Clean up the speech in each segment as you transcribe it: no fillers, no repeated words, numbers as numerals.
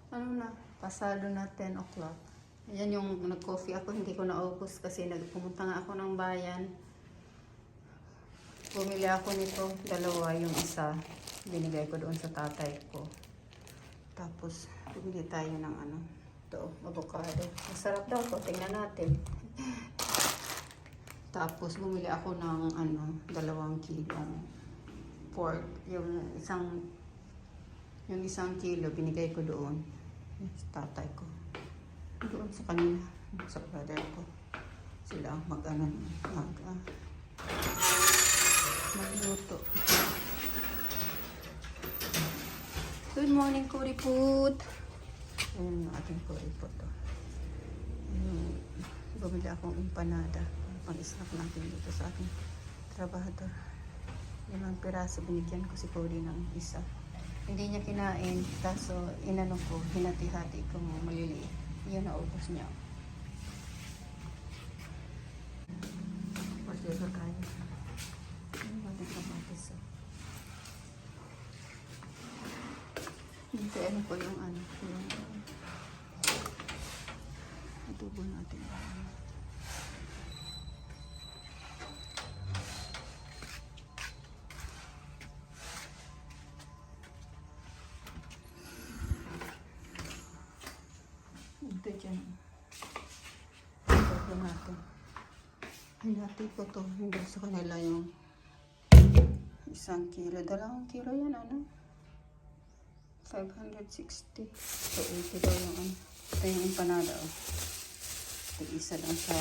Ano na, pasado na 10 o'clock. Ayan yung nag-coffee ako, hindi ko naubos kasi nagpumunta nga ako ng bayan. Bumili ako nito, dalawa, yung isa binigay ko doon sa tatay ko. Tapos bumili tayo ng ano, ito, avocado. Masarap daw to, tingnan natin. Tapos bumili ako ng ano, 2 kilong pork, yung isang kilo binigay ko doon sa tatay ko, doon sa kanila, sa brother ko. Sila magluto. Good morning, Kuriput. Ayan yung ating Kuriput. Bumili akong empanada pang-snack natin dito sa ating trabahador. 5 piraso binigyan ko si Cody ng isa. Hindi niya kinain, kaso inano ko, hinati-hati ko maliliit. Yun naubos niya. Pasero tayo. Ano ba yung kamatis? Hindi, ano ko yung ano, yung adobo natin. Ito dyan. Ito natin. Hinati ko to. Hindi sa kanila yung 1 kilo. 2 kilo yan, ano? 560. So, 80 daw yung ano. Ito yung empanada, oh. Ito isa lang sa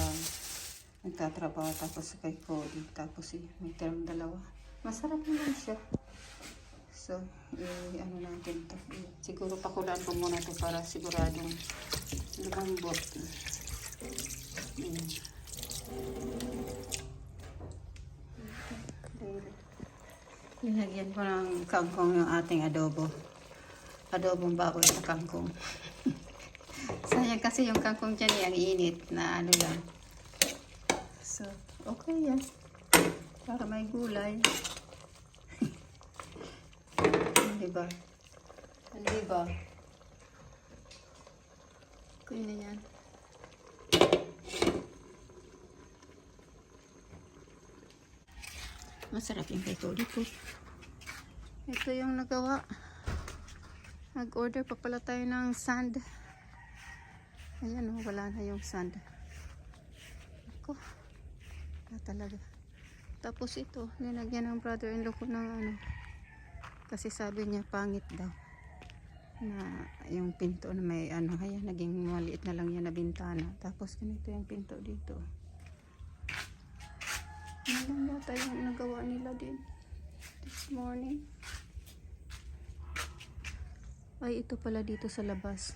nagtatrabaho. Tapos kay Cody. Tapos may term 2. Masarap naman siya. So, ano natin to. Siguro pakulaan ko muna to para siguradong lumambot. Linagyan ko ng kangkong yung ating adobo. Adobong baboy sa kangkong. Sayang kasi yung kangkong dyan ang init na ano lang. So, okay yan. Para may gulay. Diba? Diba? Kunin na yan. Masarap yung kay Cody po. Ito yung nagawa. Nag-order pa pala tayo ng sand. Ayan o, wala na yung sand. Ako. Wala talaga. Tapos ito, linagyan ng brother-in-law ko ng ano. Kasi sabi niya pangit daw na yung pinto na may ano, kaya naging maliit na lang yan na bintana. Tapos ganito yung pinto dito. Ano lang yata yung nagawa nila din this morning. Ay, ito pala dito sa labas.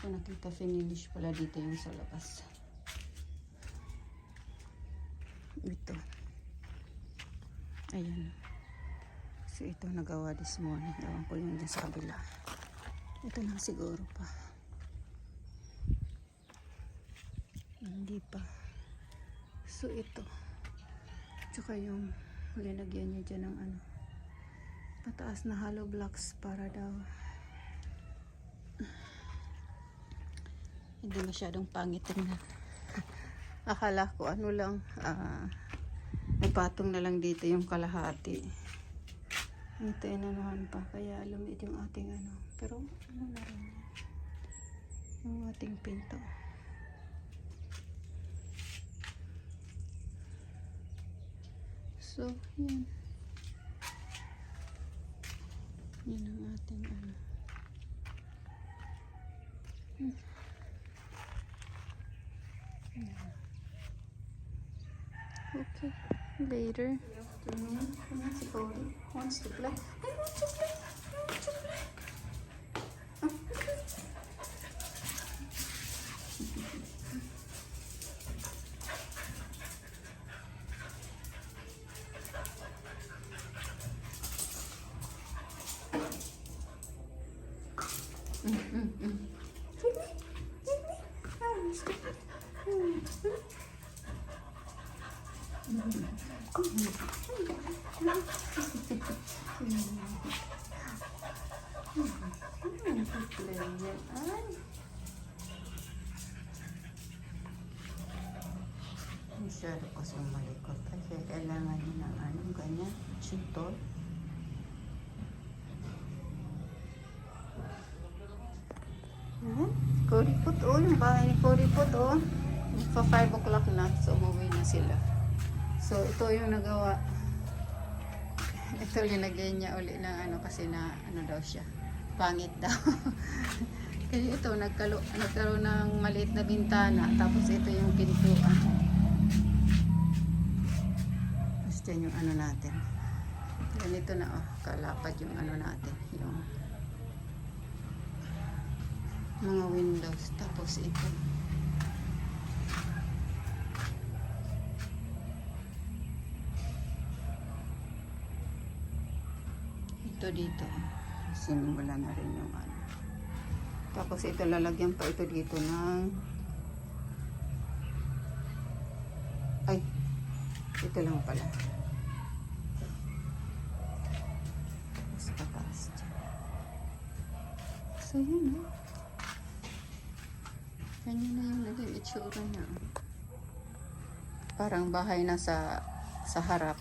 Ito nakita finish pala dito yung sa labas. Ito. Ayan. So, ito nagawa this morning. Ewan ko yung dyan sa kabila. Ito na siguro pa. Hindi pa. So, ito. Tsaka yung linagyan niya dyan ng ano. Pataas na hollow blocks para daw hindi masyadong pangit tingnan. Akala ko ano lang, nagpatong na lang dito yung kalahati. Ito inanuhan pa, kaya lumiit yung ating ano. Pero ano na rin yung ating pinto. So, yan. Yan ang ating ano. Okay, later. Si Cody wants to play. I want to play. I want to play. ganyan. Ay! Masyado kasi malikot. Kasi kailangan nyo ng ano, ganyan. Sintol. Kuripot oh, yung bahay ni Kuripot oh. Sa 5 o'clock na, so umuwi na sila. So ito yung nagawa. Ito linagay niya uli ng ano kasi na ano daw siya. Pangit daw. Kasi ito nagkaroon ng maliit na bintana, tapos ito yung pintuan. Tapos dyan yung ano natin. Ganito na oh, kalapad yung ano natin, yung mga windows. Tapos ito. Ito dito. Sinimula na rin yung ano. Tapos ito lalagyan pa ito dito ng ay, ito lang pala. Tapos pataas dyan. So yun oh. Ganyan na yung naging itsura niya. Parang bahay na sa harap.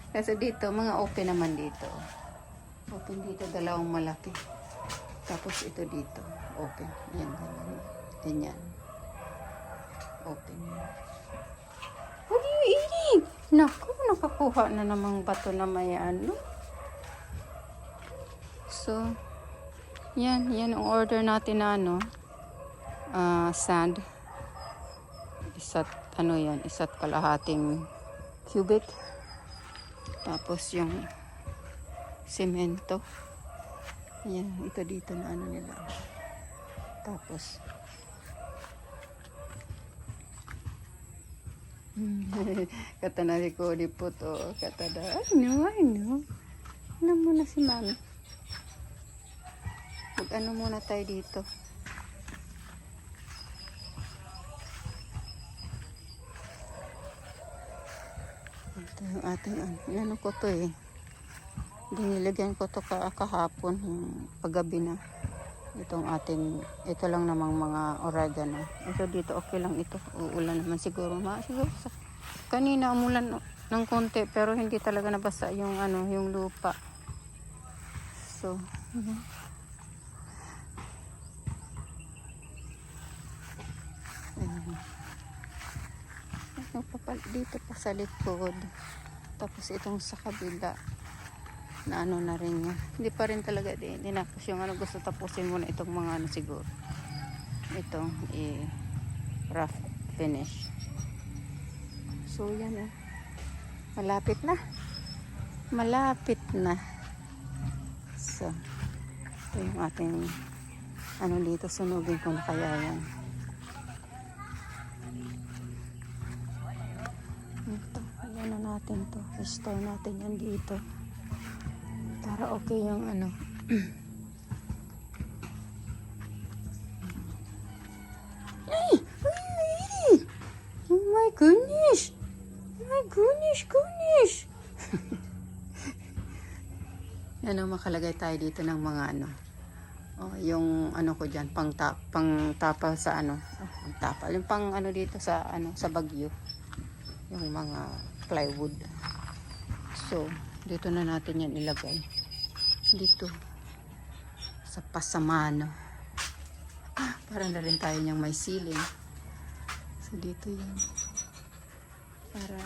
Kasi dito, mga open naman dito. Open dito, dalawang malaki. Tapos ito dito, open. Yan, ganyan. Ganyan. Open. What are you eating? Naku, nakakuha na namang bato na may ano. So, yan ang order natin na ano. Sand. Isa't kalahating cubic. Tapos yung semento. Yan, ito dito na ano nila. Tapos katanari ko di po to. Katada, I know. Ano muna si mami? Mag-ano muna tayo dito. Ito yung ating ano. Yan ko to eh. Dinilagyan ko to kahapon. Yung paggabi na. Itong ating, ito lang namang mga oregano. Ito dito, okay lang ito. Uulan naman siguro. Siguro kanina umulan ng konti pero hindi talaga nabasa yung ano, yung lupa. So, dito pa sa likod. Tapos itong sa kabila na ano na rin yan. Hindi pa rin talaga dinapos yung ano, gusto tapusin muna itong mga ano siguro. Itong rough finish. So yan eh. Malapit na. Malapit na. So ito yung ating ano dito, sunugin ko na kaya yan. Ito, ayan na natin to. Restore natin yan dito. Para okay yung ano. Ay! Oh my goodness! My goodness! Ano, makalagay tayo dito ng mga ano. Oh, yung ano ko diyan, pang tapal sa ano. Tapal yung pang ano dito sa ano, sa Baguio. Yung mga plywood. So, dito na natin yan ilagay. Dito. Sa pasamano. Para na rin tayo niyang may ceiling. So, dito yan. Para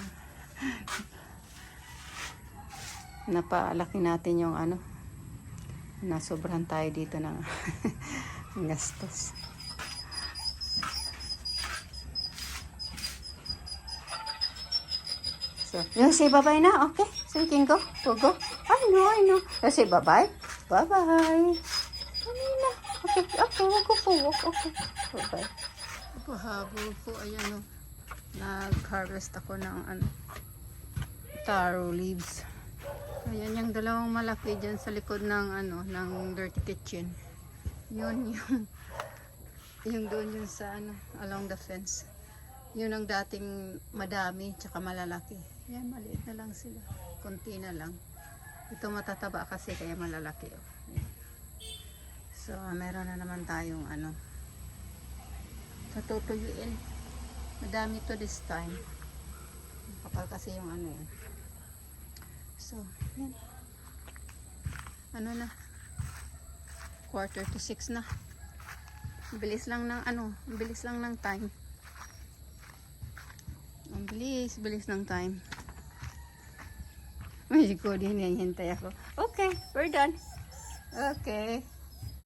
napaalaki natin yung ano. Nasobrahan tayo dito ng gastos. So, you say bye-bye na? Okay. So, you can go. Go. I know. You say bye-bye. Bye-bye. Kanina. Okay. Wag ko po. Okay. Bye-bye. Pahabol ko. Ayan o. Nag-harvest ako ng ano, taro leaves. Ayan yung dalawang malaki dyan sa likod ng ano, ng dirty kitchen. Yun yung doon yun sa ano, along the fence. Yun ang dating madami tsaka malalaki. Yan, maliit na lang sila. Konti na lang. Ito matataba kasi kaya malalaki. Oh. So, meron na naman tayong ano, tutuyuin. Madami to this time. Kapal kasi yung ano eh. So, yan. Ano na? 5:45 na. Bilis lang ng ano, bilis lang ng time. Ang bilis ng time. May ko din hintay ako. Okay, we're done. Okay.